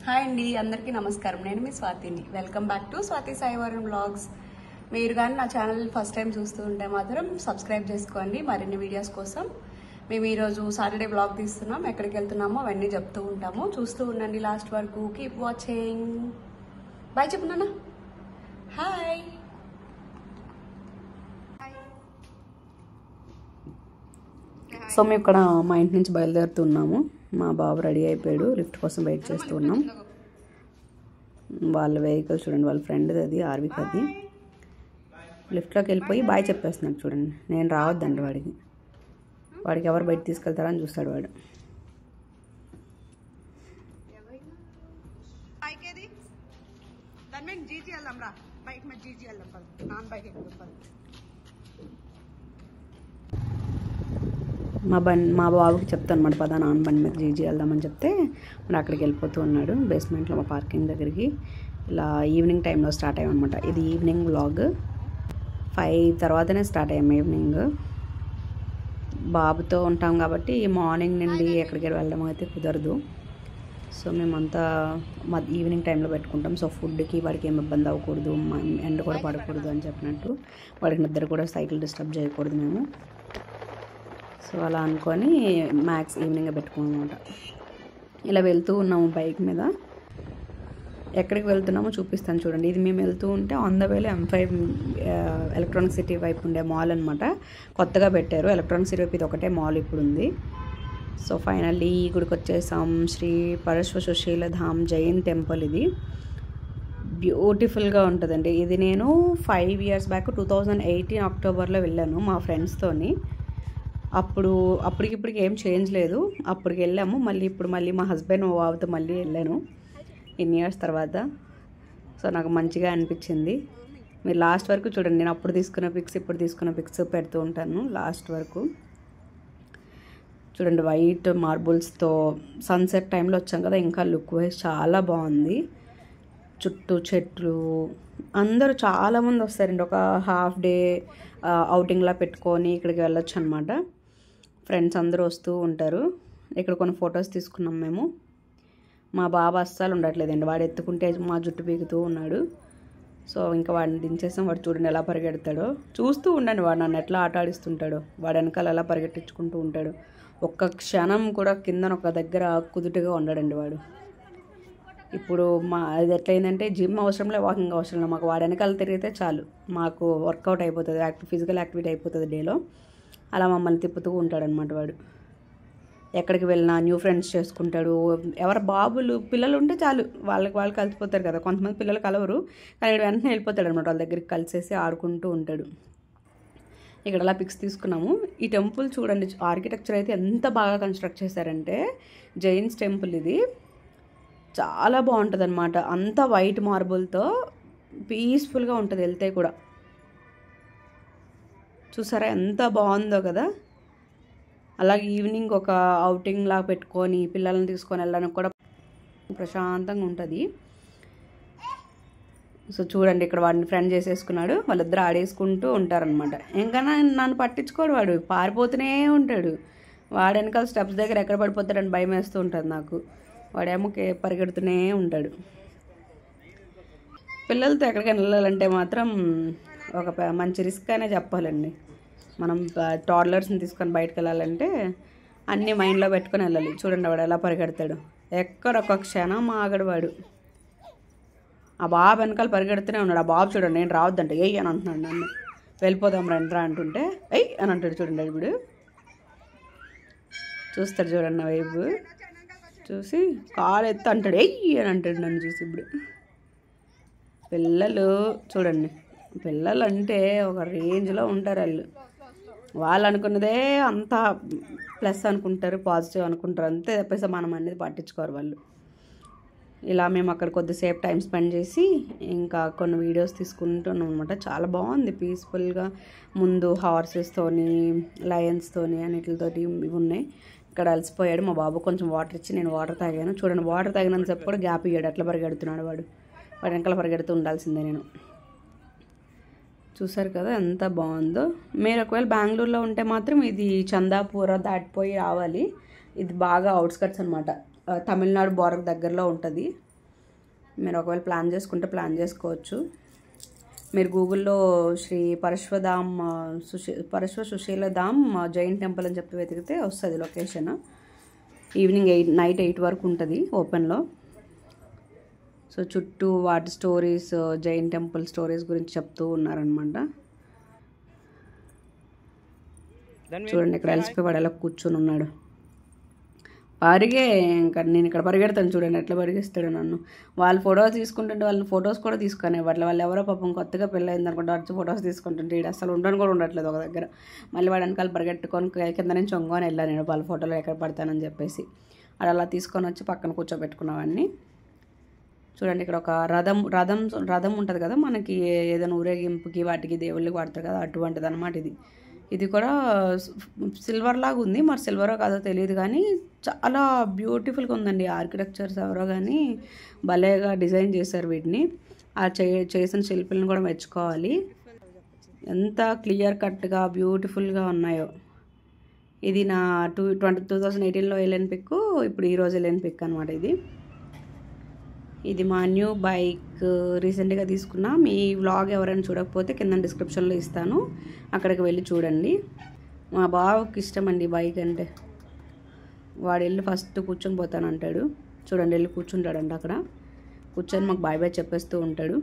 Hi అండి, అందరికీ నమస్కారం. నేను మీ స్వాతిని. Welcome back to Swathi Saivaram vlogs. మీరు కానీ నా ఛానల్ ఫస్ట్ టైం చూస్తూ ఉంటే మాత్రం సబ్స్క్రైబ్ చేసుకోండి మరిన్ని వీడియోస్ కోసం. మేము ఈరోజు సాటర్డే వ్లాగ్ తీస్తున్నాం. ఎక్కడికి వెళ్తున్నామో అవన్నీ చెప్తూ ఉంటాము. చూస్తూ ఉండండి లాస్ట్ వరకు. Keep watching. బాయ్ చెప్పున్నానా. హాయ్. సో మేము ఇక్కడ మా ఇంటి నుంచి బయలుదేరుతున్నాము. మా బాబు రెడీ అయిపోయాడు. లిఫ్ట్ కోసం వెయిట్ చేస్తూ ఉన్నాం. వాళ్ళ వెహికల్ చూడండి, వాళ్ళ ఫ్రెండ్ది అది, ఆర్విక్ అది. లిఫ్ట్లోకి వెళ్ళిపోయి బాయ్ చెప్పేస్తున్నాడు చూడండి. నేను రావద్దండి వాడికి ఎవరు బయట తీసుకెళ్తారని చూస్తాడు వాడు. మా బాబుకి చెప్తాను అనమాట, పదా నాన్న బండి మీద జీజీ వెళ్దామని చెప్తే మరి అక్కడికి వెళ్ళిపోతూ ఉన్నాడు. బేస్మెంట్లో మా పార్కింగ్ దగ్గరికి. ఇలా ఈవినింగ్ టైంలో స్టార్ట్ అయ్యామన్నమాట. ఇది ఈవినింగ్ వ్లాగ్. 5 తర్వాతనే స్టార్ట్ అయ్యాము ఈవినింగ్. బాబుతో ఉంటాం కాబట్టి మార్నింగ్ నుండి ఎక్కడికి వెళ్ళడం అయితే కుదరదు. సో మేమంతా ఈవినింగ్ టైంలో పెట్టుకుంటాం. సో ఫుడ్కి వాడికి ఏమి ఇబ్బంది అవ్వకూడదు, ఎండ కూడా పడకూడదు అని చెప్పినట్టు. వాడికి నిద్ర కూడా సైకిల్ డిస్టర్బ్ చేయకూడదు మేము. సో అలా అనుకొని మ్యాక్స్ ఈవినింగ్ పెట్టుకోమన్నమాట. ఇలా వెళ్తూ ఉన్నాము బైక్ మీద. ఎక్కడికి వెళ్తున్నామో చూపిస్తాను చూడండి. ఇది మేము వెళ్తూ ఉంటే ఆన్ ద వేలో M5 ఎలక్ట్రానిక్ సిటీ వైపు ఉండే మాల్ అనమాట. కొత్తగా పెట్టారు ఎలక్ట్రానిక్ సిటీ వైపు. ఇది ఒకటే మాల్ ఇప్పుడు ఉంది. సో ఫైనల్లీ ఈ గుడికి వచ్చేసాం. శ్రీ పరశ్వ సుశీల ధామ్ జైన్ టెంపుల్. ఇది బ్యూటిఫుల్గా ఉంటుందండి. ఇది నేను 5 years బ్యాక్ 2018 అక్టోబర్లో వెళ్ళాను మా ఫ్రెండ్స్తోని. అప్పటికిప్పటికి ఏం చేంజ్ లేదు. అప్పటికి వెళ్ళాము. ఇప్పుడు మా హస్బెండ్ మా బాబుతో మళ్ళీ వెళ్ళాను ఇన్ని ఇయర్స్ తర్వాత. సో నాకు మంచిగా అనిపించింది. మీరు లాస్ట్ వరకు చూడండి. నేను అప్పుడు తీసుకున్న పిక్స్ ఇప్పుడు తీసుకున్న పిక్స్ పెడుతూ ఉంటాను లాస్ట్ వరకు. చూడండి, వైట్ మార్బుల్స్తో సన్సెట్ టైంలో వచ్చాం కదా, ఇంకా లుక్ వైజ్ చాలా బాగుంది. చుట్టూ చెట్లు, అందరూ చాలామంది వస్తారండి. ఒక హాఫ్ డే అవుటింగ్లా పెట్టుకొని ఇక్కడికి వెళ్ళొచ్చు అనమాట. ఫ్రెండ్స్ అందరూ వస్తూ ఉంటారు. ఇక్కడ కొన్ని ఫొటోస్ తీసుకున్నాం మేము. మా బాబు అస్సలు ఉండట్లేదండి. వాడు ఎత్తుకుంటే మా జుట్టు పీకుతూ ఉన్నాడు. సో ఇంకా వాడిని దించేసాం. వాడు చూడండి ఎలా పరిగెడతాడో. చూస్తూ ఉండండి వాడు నన్ను ఎట్లా ఆట ఆడిస్తుంటాడో. వాడు వెనకాల ఎలా పరిగెట్టించుకుంటూ ఉంటాడు. ఒక్క క్షణం కూడా కిందన ఒక దగ్గర కుదుటుగా ఉండడండి వాడు. ఇప్పుడు అది ఎట్లయిందంటే జిమ్ అవసరం లేదు, వాకింగ్ అవసరం లేదు. మాకు వాడు వెనకాల తిరిగితే చాలు, మాకు వర్కౌట్ అయిపోతుంది, ఫిజికల్ యాక్టివిటీ అయిపోతుంది డేలో. అలా మమ్మల్ని తిప్పుతూ ఉంటాడనమాట వాడు. ఎక్కడికి వెళ్ళినా న్యూ ఫ్రెండ్స్ చేసుకుంటాడు. ఎవరి పిల్లలు ఉంటే చాలు, వాళ్ళు కలిసిపోతారు కదా. కొంతమంది పిల్లలు కలవరు, కానీ వెంటనే వెళ్ళిపోతాడు అనమాట. వాళ్ళ దగ్గరికి కలిసేసి ఆడుకుంటూ ఉంటాడు. ఇక్కడ అలా పిక్స్ తీసుకున్నాము. ఈ టెంపుల్ చూడండి, ఆర్కిటెక్చర్ అయితే ఎంత బాగా కన్స్ట్రక్ట్ చేశారంటే, జైన్స్ టెంపుల్ ఇది. చాలా బాగుంటుంది అనమాట. అంతా వైట్ మార్బుల్తో పీస్ఫుల్గా ఉంటుంది వెళ్తే కూడా. చూసారా ఎంత బాగుందో కదా. అలాగే ఈవినింగ్ ఒక అవుటింగ్ లాగా పెట్టుకొని పిల్లల్ని తీసుకొని వెళ్ళడానికి కూడా ప్రశాంతంగా ఉంటుంది. సో చూడండి, ఇక్కడ వాడిని ఫ్రెండ్ చేసేసుకున్నాడు. వాళ్ళిద్దరు ఆడేసుకుంటూ ఉంటారనమాట. ఇంకా నన్ను పట్టించుకోడు, వాడు పారిపోతూనే ఉంటాడు. వాడు వెనకాల స్టెప్స్ దగ్గర ఎక్కడ పడిపోతాడని భయం వేస్తూ ఉంటుంది నాకు. వాడేమో పరిగెడుతూనే ఉంటాడు. పిల్లలతో ఎక్కడికైనా వెళ్ళాలంటే మాత్రం ఒక మంచి రిస్క్ అనే చెప్పాలండి. మనం టాడ్లర్స్ని తీసుకొని బయటకు వెళ్ళాలంటే అన్నీ మైండ్లో పెట్టుకొని వెళ్ళాలి. చూడండి వాడు ఎలా పరిగెడతాడు. ఎక్కడొక క్షణం ఆగడు వాడు. ఆ బాబు వెనకాల పరిగెడుతూనే ఉన్నాడు. ఆ బాబు చూడండి, నేను రావద్దంటే ఎయ్ అని అంటున్నాడు నన్ను. వెళ్ళిపోదాం రండ్రా అంటుంటే ఎయ్ అని అంటాడు. చూడండి ఇప్పుడు చూస్తాడు చూడండి నా వైపు చూసి కాలు ఎత్తి అంటాడు ఎయ్ అని అంటాడు నన్ను చూసి. ఇప్పుడు పిల్లలు చూడండి, పిల్లలు అంటే ఒక రేంజ్లో ఉంటారు. వాళ్ళు అనుకున్నదే అంతా ప్లస్ అనుకుంటారు, పాజిటివ్ అనుకుంటారు. అంతే తప్పేసి మనం అనేది పట్టించుకోరు వాళ్ళు. ఇలా మేము అక్కడ కొద్దిసేపు టైం స్పెండ్ చేసి ఇంకా కొన్ని వీడియోస్ తీసుకుంటున్నాం అనమాట. చాలా బాగుంది పీస్ఫుల్గా. ముందు హార్సెస్తోని, లయన్స్తోని అన్నిటితోటి ఇవి ఉన్నాయి. ఇక్కడ అలసిపోయాడు మా బాబు. కొంచెం వాటర్ ఇచ్చి నేను వాటర్ తాగాను. చూడండి, వాటర్ తాగినంతసేపు కూడా గ్యాప్ ఇయ్యాడు. అట్లా పరిగెడుతున్నాడు వాడు వెనకాల పరిగెడుతూ ఉండాల్సిందే నేను. చూసారు కదా ఎంత బాగుందో. మీరు ఒకవేళ బెంగళూరులో ఉంటే మాత్రం ఇది చందాపూర దాటిపోయి రావాలి. ఇది బాగా అవుట్స్కట్స్ అనమాట. తమిళనాడు బోర్డర్ దగ్గరలో ఉంటుంది. మీరు ఒకవేళ ప్లాన్ చేసుకుంటే ప్లాన్ చేసుకోవచ్చు. మీరు గూగుల్లో శ్రీ పరశ్వ సుశీలధామ్ జైన్ టెంపుల్ అని చెప్పి వెతికితే వస్తుంది లొకేషన్. ఈవినింగ్ నైట్ 8 వరకు ఉంటుంది ఓపెన్లో. సో చుట్టూ వాటి స్టోరీస్, జైన్ టెంపుల్ స్టోరీస్ గురించి చెప్తూ ఉన్నారనమాట. చూడండి ఇక్కడ అలసిపోయి ఎలా కూర్చొని ఉన్నాడు. ఇంకా నేను ఇక్కడ పరిగెడతాను చూడండి ఎట్లా పరిగెస్తాడు నన్ను. వాళ్ళు ఫొటోస్ తీసుకుంటుంటే వాళ్ళని ఫొటోస్ కూడా తీసుకునే వాళ్ళు ఎవరో పాపం కొత్తగా పెళ్ళయింది అనుకుంటే వచ్చి ఫొటోస్ తీసుకుంటుంటే వీడు అసలు ఉండని కూడా ఉండట్లేదు ఒక దగ్గర. మళ్ళీ వాడు వెనకాల పరిగెట్టుకొని కింద నుంచి వంగని వెళ్ళాను నేను వాళ్ళ ఫోటోలు ఎక్కడ పడతానని చెప్పేసి. అది అలా తీసుకొని వచ్చి పక్కన కూర్చోబెట్టుకున్నావన్నీ. చూడండి ఇక్కడ ఒక రథం ఉంటుంది కదా మనకి ఏదైనా ఊరేగింపుకి వాటికి దేవుళ్ళకి వాడతారు కదా, అటువంటిది అనమాట ఇది. ఇది కూడా సిల్వర్ లాగా ఉంది, మరి సిల్వరో కాదో తెలియదు కానీ చాలా బ్యూటిఫుల్గా ఉందండి. ఆర్కిటెక్చర్స్ ఎవరో కానీ భలేగా డిజైన్ చేశారు వీటిని. ఆ చేసిన శిల్పులను కూడా మెచ్చుకోవాలి. ఎంత క్లియర్ కట్గా బ్యూటిఫుల్గా ఉన్నాయో. ఇది నా 2018లో వెళ్ళిన పిక్, ఇప్పుడు ఈరోజు వెళ్ళిన పిక్ అనమాట ఇది మా న్యూ బైక్ రీసెంట్గా తీసుకున్నా. మీ వ్లాగ్ ఎవరైనా చూడకపోతే కింద డిస్క్రిప్షన్లో ఇస్తాను, అక్కడికి వెళ్ళి చూడండి. మా బావకి ఇష్టం అండి బైక్ అంటే. వాడు వెళ్ళి ఫస్ట్ కూర్చొని పోతానంటాడు. చూడండి వెళ్ళి కూర్చుంటాడంట అక్కడ. కూర్చొని మాకు బాయ్ బాయ్ చెప్పేస్తూ ఉంటాడు.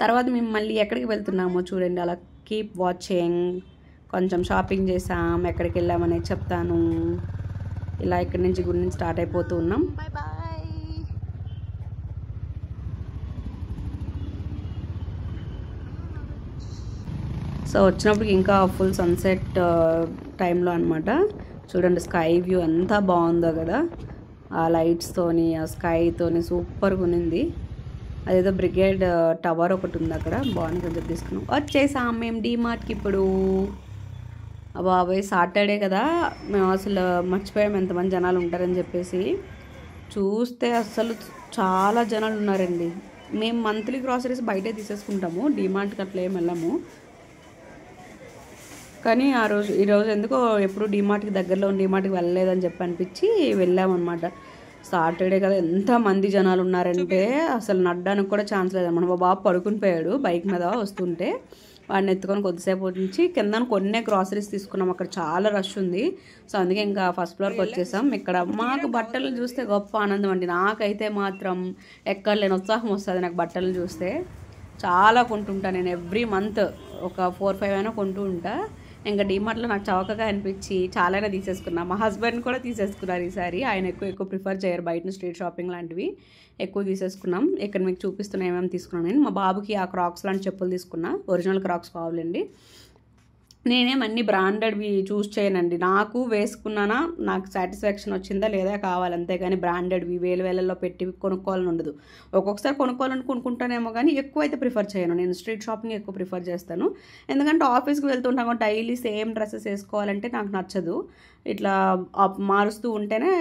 తర్వాత మేము మళ్ళీ ఎక్కడికి వెళ్తున్నామో చూడండి, అలా కీప్ వాచింగ్. కొంచెం షాపింగ్ చేసాం, ఎక్కడికి వెళ్ళామనేది చెప్తాను. ఇలా ఇక్కడి నుంచి గుడి నుంచి స్టార్ట్ అయిపోతూ ఉన్నాం. సో వచ్చినప్పటికి ఇంకా ఫుల్ సన్సెట్ టైంలో అనమాట. చూడండి స్కై వ్యూ ఎంత బాగుందో కదా, ఆ లైట్స్తోని ఆ స్కైతోని సూపర్గా ఉన్నింది. అదేదో బ్రిగేడ్ టవర్ ఒకటి ఉంది అక్కడ, బాగుంది కొంచెం తీసుకున్నాం. వచ్చేసాం మేము డీమార్ట్కి ఇప్పుడు. బాబాయ్ సాటర్డే కదా, మేము అసలు మర్చిపోయాం ఎంతమంది జనాలు ఉంటారని చెప్పేసి. చూస్తే అసలు చాలా జనాలు ఉన్నారండి. మేము మంత్లీ గ్రాసరీస్ బయటే తీసేసుకుంటాము, డీమార్ట్కి అట్లా ఏం వెళ్ళాము. కానీ ఈరోజు ఎందుకో ఎప్పుడు డీమార్ట్కి దగ్గరలో ఉన్న డీమార్ట్కి వెళ్ళలేదని చెప్పి అనిపించి వెళ్ళామన్నమాట. సాటర్డే కదా ఎంతమంది జనాలు ఉన్నారంటే అసలు నడ్డానికి కూడా ఛాన్స్ లేదన్నమాట. మా బాబు పడుకుని పోయాడు బైక్ మీద వస్తుంటే, వాడిని ఎత్తుకొని కొద్దిసేపు నుంచి కింద కొన్నే గ్రాసరీస్ తీసుకున్నాం. అక్కడ చాలా రష్ ఉంది. సో అందుకే ఇంకా ఫస్ట్ ఫ్లోర్కి వచ్చేసాం. ఇక్కడ మాకు బట్టలు చూస్తే గొప్ప ఆనందం అండి. నాకైతే మాత్రం ఎక్కడ లేని ఉత్సాహం వస్తుంది నాకు బట్టలు చూస్తే. చాలా కొంటుంటా నేను, ఎవ్రీ మంత్ ఒక 4-5 అయినా కొంటూ ఉంటా. ఇంకా డీమార్ట్లో నాకు చౌకగా అనిపించి చాలానే తీసేసుకున్నా. మా హస్బెండ్ కూడా తీసేసుకున్నారు ఈసారి. ఆయన ఎక్కువ ప్రిఫర్ చేయరు బయట స్ట్రీట్ షాపింగ్ లాంటివి, ఎక్కువ తీసేసుకున్నాం. ఇక్కడ మీకు చూపిస్తున్నా ఏమేమి తీసుకున్నాను నేను. మా బాబుకి ఆ క్రాక్స్ లాంటి చెప్పులు తీసుకున్నా, ఒరిజినల్ క్రాక్స్ కావాలండి. నేనేమన్నీ బ్రాండెడ్వి చూస్ చేయనండి. నాకు వేసుకున్నానా నాకు సాటిస్ఫాక్షన్ వచ్చిందా లేదా కావాలి, అంతేగాని బ్రాండెడ్వి వేలలో పెట్టి కొనుక్కోవాలని ఉండదు. ఒక్కొక్కసారి కొనుక్కోవాలని కొనుక్కుంటానేమో కానీ ఎక్కువ అయితే ప్రిఫర్ చేయను. నేను స్ట్రీట్ షాపింగ్ ఎక్కువ ప్రిఫర్ చేస్తాను. ఎందుకంటే ఆఫీస్కి వెళ్తుంటాను డైలీ సేమ్ డ్రెస్సెస్ వేసుకోవాలంటే నాకు నచ్చదు. ఇట్లా మారుస్తూ ఉంటేనే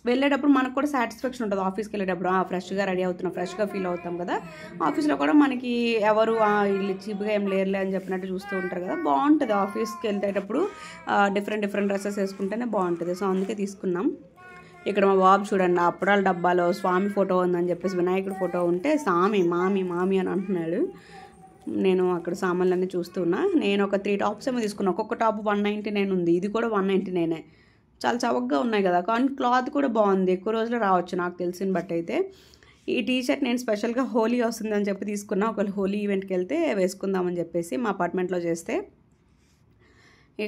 వెళ్ళేటప్పుడు మనకు కూడా సాటిస్ఫాక్షన్ ఉంటుంది. ఆఫీస్కి వెళ్ళేటప్పుడు ఫ్రెష్గా రెడీ అవుతున్నాం, ఫ్రెష్గా ఫీల్ అవుతాం కదా. ఆఫీస్లో కూడా మనకి ఎవరు వీళ్ళు చీప్గా ఏం లేరులే అని చెప్పినట్టు చూస్తూ ఉంటారు కదా, బాగుంటుంది. ఆఫీస్కి వెళ్ళేటప్పుడు డిఫరెంట్ డ్రెస్సెస్ వేసుకుంటేనే బాగుంటుంది. సో అందుకే తీసుకున్నాం. ఇక్కడ మా బాబు చూడండి, అప్పడాల డబ్బాలో స్వామి ఫోటో ఉందని చెప్పేసి వినాయకుడి ఫోటో ఉంటే స్వామి మామి అని అంటున్నాడు. నేను అక్కడ సామాన్లన్నీ చూస్తున్నా. నేను ఒక 3 టాప్స్ ఏమో తీసుకున్నాను. ఒక్కొక్క టాప్ 199 ఉంది, ఇది కూడా 199. చాలా చవకగా ఉన్నాయి కదా, కానీ క్లాత్ కూడా బాగుంది. ఎక్కువ రోజులు రావచ్చు నాకు తెలిసిన బట్టి అయితే. ఈ టీషర్ట్ నేను స్పెషల్గా హోలీ వస్తుందని చెప్పి తీసుకున్నా. ఒకవేళ హోలీ ఈవెంట్కి వెళ్తే వేసుకుందామని చెప్పేసి మా అపార్ట్మెంట్లో చేస్తే.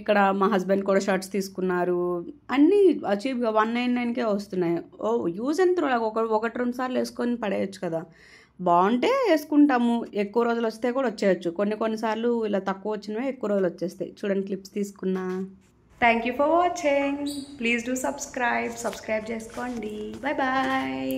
ఇక్కడ మా హస్బెండ్ కూడా షర్ట్స్ తీసుకున్నారు. అన్నీ చీప్గా 199కే వస్తున్నాయి. యూజ్ అండ్ త్రో, ఒకటి 2 సార్లు వేసుకొని పడేయచ్చు కదా. బాగుంటే వేసుకుంటాము, ఎక్కువ రోజులు వస్తే కూడా వచ్చేయచ్చు. కొన్నిసార్లు ఇలా తక్కువ వచ్చినవే ఎక్కువ రోజులు వచ్చేస్తాయి. చూడండి క్లిప్స్ తీసుకున్నా. Thank you for watching. Please do subscribe చేసుకోండి. Bye bye.